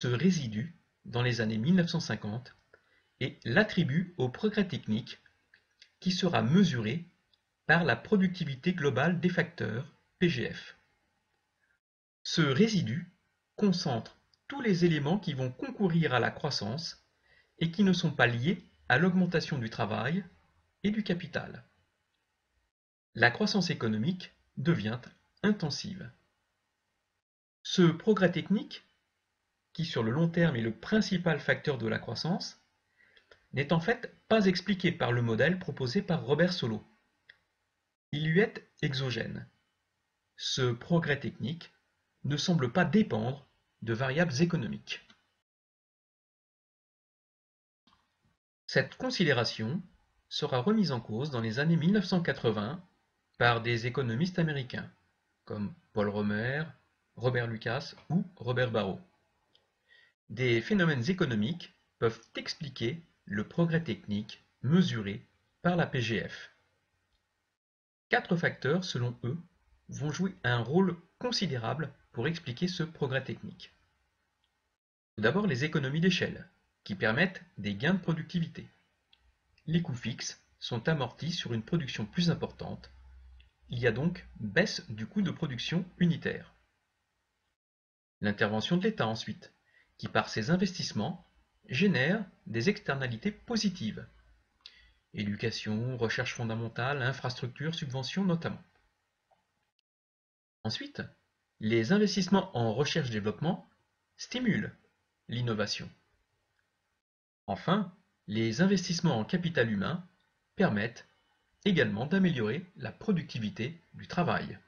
Ce résidu dans les années 1950 et l'attribue au progrès technique qui sera mesuré par la productivité globale des facteurs, PGF. Ce résidu concentre tous les éléments qui vont concourir à la croissance et qui ne sont pas liés à l'augmentation du travail et du capital. La croissance économique devient intensive. Ce progrès technique, qui sur le long terme est le principal facteur de la croissance, n'est en fait pas expliqué par le modèle proposé par Robert Solow. Il lui est exogène. Ce progrès technique ne semble pas dépendre de variables économiques. Cette considération sera remise en cause dans les années 1980 par des économistes américains comme Paul Romer, Robert Lucas ou Robert Barrow. Des phénomènes économiques peuvent expliquer le progrès technique mesuré par la PGF. 4 facteurs, selon eux, vont jouer un rôle considérable pour expliquer ce progrès technique. Tout d'abord, les économies d'échelle, qui permettent des gains de productivité. Les coûts fixes sont amortis sur une production plus importante. Il y a donc baisse du coût de production unitaire. L'intervention de l'État ensuite, qui par ses investissements génère des externalités positives. Éducation, recherche fondamentale, infrastructures, subventions notamment. Ensuite, les investissements en recherche-développement stimulent l'innovation. Enfin, les investissements en capital humain permettent également d'améliorer la productivité du travail.